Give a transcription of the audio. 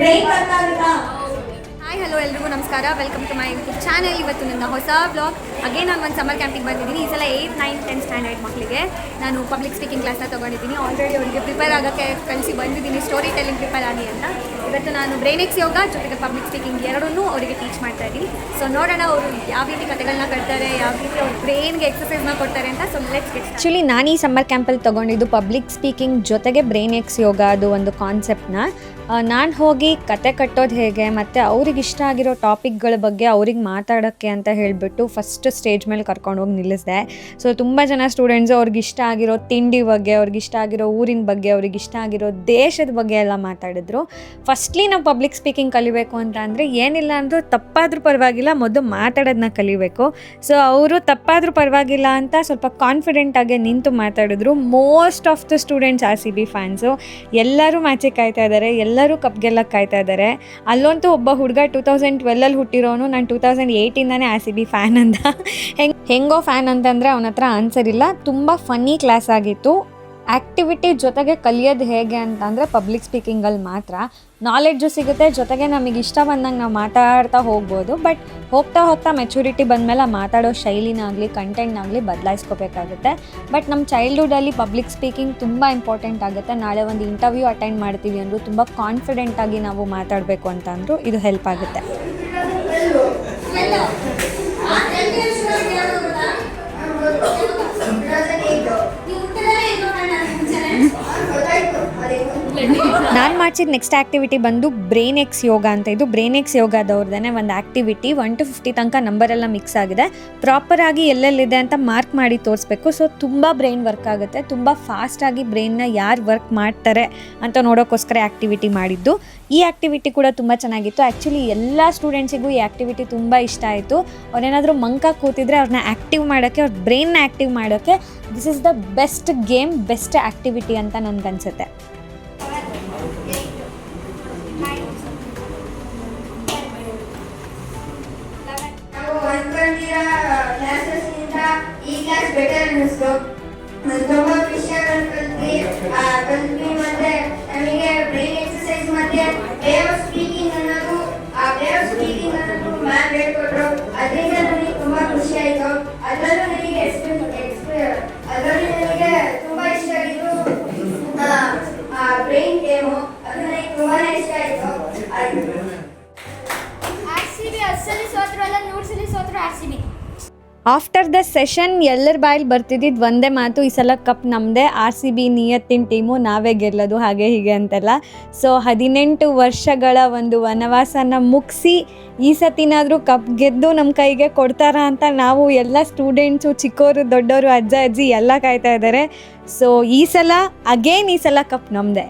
Hi hello ಎಲ್ರಿಗೂ ನಮಸ್ಕಾರ. Welcome to my YouTube channel. ಇವತ್ತು ನನ್ನ ಹೊಸ ಬ್ಲಾಗ್. ಅಗೇನ್ ನಾನು ಒಂದು ಸಮ್ಮರ್ ಕ್ಯಾಂಪಿಗೆ ಬಂದಿದ್ದೀನಿ. ಈ ಸಲ 8th, 9th, 10th ಸ್ಟ್ಯಾಂಡರ್ಡ್ ಮಕ್ಕಳಿಗೆ ನಾನು ಪಬ್ಲಿಕ್ ಸ್ಪೀಕಿಂಗ್ ಕ್ಲಾಸ್ನ ತೊಗೊಂಡಿದ್ದೀನಿ. ಆಲ್ರೆಡಿ ಅವರಿಗೆ ಪ್ರಿಪೇರ್ ಆಗೋಕ್ಕೆ ಕಳಿಸಿ ಬಂದಿದ್ದೀನಿ, ಸ್ಟೋರಿ ಟೆಲ್ಲಿಂಗ್ ಪ್ರಿಪೇರ್ ಆಗಿ ಅಂತ. ಇವತ್ತು ನಾನು ಬ್ರೈನೆಕ್ಸ್ ಯೋಗ ಜೊತೆಗೆ ಪಬ್ಲಿಕ್ ಸ್ಪೀಕಿಂಗ್ ಎರಡನ್ನೂ ಅವರಿಗೆ ಟೀಚ್ ಮಾಡ್ತಾ ಇದ್ದೀನಿ. ಸೊ ನೋಡೋಣ ಅವರು ಯಾವ ರೀತಿ ಕಥೆಗಳನ್ನ ಕಟ್ತಾರೆ, ಯಾವ ರೀತಿ ಅವ್ರ ಬ್ರೈನ್ಗೆ ಎಕ್ಸಸೈಸ್ನ ಕೊಡ್ತಾರೆ ಅಂತ. So let's get start. Actually ನಾನು ಈ ಸಮ್ಮರ್ ಕ್ಯಾಂಪಲ್ಲಿ ತೊಗೊಂಡಿದ್ದು ಪಬ್ಲಿಕ್ ಸ್ಪೀಕಿಂಗ್ ಜೊತೆಗೆ ಬ್ರೈನೆಕ್ಸ್ ಯೋಗ ಅದು ಒಂದು ಕಾನ್ಸೆಪ್ಟ್ನ. ನಾನು ಹೋಗಿ ಕತೆ ಕಟ್ಟೋದು ಹೇಗೆ ಮತ್ತು ಅವ್ರಿಗೆ ಇಷ್ಟ ಆಗಿರೋ ಟಾಪಿಕ್ಗಳ ಬಗ್ಗೆ ಅವ್ರಿಗೆ ಮಾತಾಡೋಕ್ಕೆ ಅಂತ ಹೇಳಿಬಿಟ್ಟು ಫಸ್ಟ್ ಸ್ಟೇಜ್ ಮೇಲೆ ಕರ್ಕೊಂಡೋಗಿ ನಿಲ್ಲಿಸಿದೆ. ಸೊ ತುಂಬ ಜನ ಸ್ಟೂಡೆಂಟ್ಸು ಅವ್ರಿಗೆ ಇಷ್ಟ ಆಗಿರೋ ತಿಂಡಿ ಬಗ್ಗೆ, ಅವ್ರಿಗೆ ಇಷ್ಟ ಆಗಿರೋ ಊರಿನ ಬಗ್ಗೆ, ಅವ್ರಿಗೆ ಇಷ್ಟ ಆಗಿರೋ ದೇಶದ ಬಗ್ಗೆ ಎಲ್ಲ ಮಾತಾಡಿದ್ರು. ಫಸ್ಟ್ಲಿ ನಾವು ಪಬ್ಲಿಕ್ ಸ್ಪೀಕಿಂಗ್ ಕಲಿಬೇಕು ಅಂತ ಅಂದರೆ ಏನಿಲ್ಲ ಅಂದರೂ ತಪ್ಪಾದರೂ ಪರವಾಗಿಲ್ಲ, ಮೊದಲು ಮಾತಾಡೋದನ್ನ ಕಲಿಬೇಕು. ಸೊ ಅವರು ತಪ್ಪಾದರೂ ಪರವಾಗಿಲ್ಲ ಅಂತ ಸ್ವಲ್ಪ ಕಾನ್ಫಿಡೆಂಟಾಗಿ ನಿಂತು ಮಾತಾಡಿದ್ರು. Most of the students RCB fans. ಎಲ್ಲರೂ ಮ್ಯಾಚಿಗೆ ಕಾಯ್ತಾ ಇದ್ದಾರೆ, ಎಲ್ಲರೂ ಕಪ್ ಗೆಲ್ಲಕ್ಕೆ ಕಾಯ್ತಾ ಇದ್ದಾರೆ. ಅಲ್ಲಂತೂ ಒಬ್ಬ ಹುಡುಗ 2012 ಹುಟ್ಟಿರೋನು, ನಾನು 2008ಇಂದಾನೇ RCB ಫ್ಯಾನ್ ಅಂತ. ಹೆಂಗೋ ಫ್ಯಾನ್ ಅಂತಂದರೆ ಅವನ ಹತ್ರ ಆನ್ಸರ್ ಇಲ್ಲ. ತುಂಬ ಫನ್ನಿ ಕ್ಲಾಸ್ ಆಗಿತ್ತು. ಆ್ಯಕ್ಟಿವಿಟಿ ಜೊತೆಗೆ ಕಲಿಯೋದು ಹೇಗೆ ಅಂತಂದರೆ ಪಬ್ಲಿಕ್ ಸ್ಪೀಕಿಂಗಲ್ಲಿ ಮಾತ್ರ ನಾಲೆಡ್ಜು ಸಿಗುತ್ತೆ, ಜೊತೆಗೆ ನಮಗೆ ಇಷ್ಟ ಬಂದಂಗೆ ನಾವು ಮಾತಾಡ್ತಾ ಹೋಗ್ಬೋದು. ಬಟ್ ಹೋಗ್ತಾ ಹೋಗ್ತಾ ಮೆಚುರಿಟಿ ಬಂದಮೇಲೆ ಮಾತಾಡೋ ಶೈಲಿನಾಗಲಿ ಕಂಟೆಂಟ್ನಾಗಲಿ ಬದಲಾಯಿಸ್ಕೋಬೇಕಾಗುತ್ತೆ. ಬಟ್ ನಮ್ಮ ಚೈಲ್ಡ್ಹುಡಲ್ಲಿ ಪಬ್ಲಿಕ್ ಸ್ಪೀಕಿಂಗ್ ತುಂಬ ಇಂಪಾರ್ಟೆಂಟ್ ಆಗುತ್ತೆ. ನಾಳೆ ಒಂದು ಇಂಟರ್ವ್ಯೂ ಅಟೆಂಡ್ ಮಾಡ್ತೀವಿ ಅಂದರೂ ತುಂಬ ಕಾನ್ಫಿಡೆಂಟಾಗಿ ನಾವು ಮಾತಾಡಬೇಕು ಅಂತ ಅಂದರೂ ಇದು ಹೆಲ್ಪ್ ಆಗುತ್ತೆ. ನಾನು ಮಾಡಿಸಿದ ನೆಕ್ಸ್ಟ್ ಆ್ಯಕ್ಟಿವಿಟಿ ಬಂದು ಬ್ರೈನೆಕ್ಸ್ ಯೋಗ ಅಂತ. ಇದು ಬ್ರೈನೆಕ್ಸ್ ಯೋಗದವ್ರದೇ ಒಂದು ಆ್ಯಕ್ಟಿವಿಟಿ. 1 to 50 ತನಕ ನಂಬರೆಲ್ಲ ಮಿಕ್ಸ್ ಆಗಿದೆ. ಪ್ರಾಪರಾಗಿ ಎಲ್ಲೆಲ್ಲಿದೆ ಅಂತ ಮಾರ್ಕ್ ಮಾಡಿ ತೋರಿಸ್ಬೇಕು. ಸೊ ತುಂಬ ಬ್ರೈನ್ ವರ್ಕ್ ಆಗುತ್ತೆ. ತುಂಬ ಫಾಸ್ಟಾಗಿ ಬ್ರೈನ್ನ ಯಾರು ವರ್ಕ್ ಮಾಡ್ತಾರೆ ಅಂತ ನೋಡೋಕ್ಕೋಸ್ಕರ ಆ್ಯಕ್ಟಿವಿಟಿ ಮಾಡಿದ್ದು. ಈ ಆ್ಯಕ್ಟಿವಿಟಿ ಕೂಡ ತುಂಬ ಚೆನ್ನಾಗಿತ್ತು. ಆ್ಯಕ್ಚುಲಿ ಎಲ್ಲ ಸ್ಟೂಡೆಂಟ್ಸಿಗೂ ಈ ಆ್ಯಕ್ಟಿವಿಟಿ ತುಂಬ ಇಷ್ಟ ಆಯಿತು. ಅವ್ರೇನಾದರೂ ಮಂಕಾಗಿ ಕೂತಿದ್ರೆ ಅವ್ರನ್ನ ಆ್ಯಕ್ಟಿವ್ ಮಾಡೋಕ್ಕೆ, ಅವ್ರ ಬ್ರೈನ್ನ ಆ್ಯಕ್ಟಿವ್ ಮಾಡೋಕ್ಕೆ this is the best game, best activity ಅಂತ ನನಗನ್ಸುತ್ತೆ. ಈ ಕ್ಲಾಸ್ ಬೆಟರ್ ಅನ್ನಿಸ್ತು. ತುಂಬ ವಿಷಯಗಳನ್ನು ಕಲ್ತ್ವಿ ಮತ್ತೆ ನಮಗೆ ಬ್ರೈನ್ ಎಕ್ಸರ್ಸೈಸ್ ಮತ್ತೆ ವೇ ಆಫ್ ಸ್ಪೀಕಿಂಗ್ ಅನ್ನೋದು ಮ್ಯಾಮ್ ಹೇಳ್ಕೊಟ್ರು. ಅದರಿಂದ ನನಗೆ ತುಂಬಾ ಖುಷಿ ಆಯಿತು. ಅದರಲ್ಲೂ ನನಗೆ ತುಂಬಾ ಇಷ್ಟ ಆಗಿದ್ದು ಬ್ರೈನ್ ಗೇಮು. ಅದು ನನಗೆ ತುಂಬಾನೇ ಇಷ್ಟ ಆಯಿತು. RCB 10 ಸಲ ಸೋತ್ರು ಅಲ್ಲ, 100 ಸಲ ಸೋತ್ರು RCB. ಆಫ್ಟರ್ ದ ಸೆಷನ್ ಎಲ್ಲರ ಬಾಯಲ್ಲಿ ಬರ್ತಿದ್ದಿದ್ದು ಒಂದೇ ಮಾತು, ಈ ಸಲ ಕಪ್ ನಮ್ಮದೇ, RCB ನಿಯತ್ತಿನ ಟೀಮು, ನಾವೇ ಗೆಲ್ಲೋದು, ಹಾಗೆ ಹೀಗೆ ಅಂತೆಲ್ಲ. ಸೊ 18 ವರ್ಷಗಳ ಒಂದು ವನವಾಸನ ಮುಗಿಸಿ ಈ ಸತಿನಾದರೂ ಕಪ್ ಗೆದ್ದು ನಮ್ಮ ಕೈಗೆ ಕೊಡ್ತಾರಾ ಅಂತ ನಾವು ಎಲ್ಲ ಸ್ಟೂಡೆಂಟ್ಸು, ಚಿಕ್ಕವರು ದೊಡ್ಡವರು, ಅಜ್ಜ ಅಜ್ಜಿ ಎಲ್ಲ ಕಾಯ್ತಾ ಇದ್ದಾರೆ. ಸೊ ಈ ಸಲ ಕಪ್ ನಮ್ಮದೇ.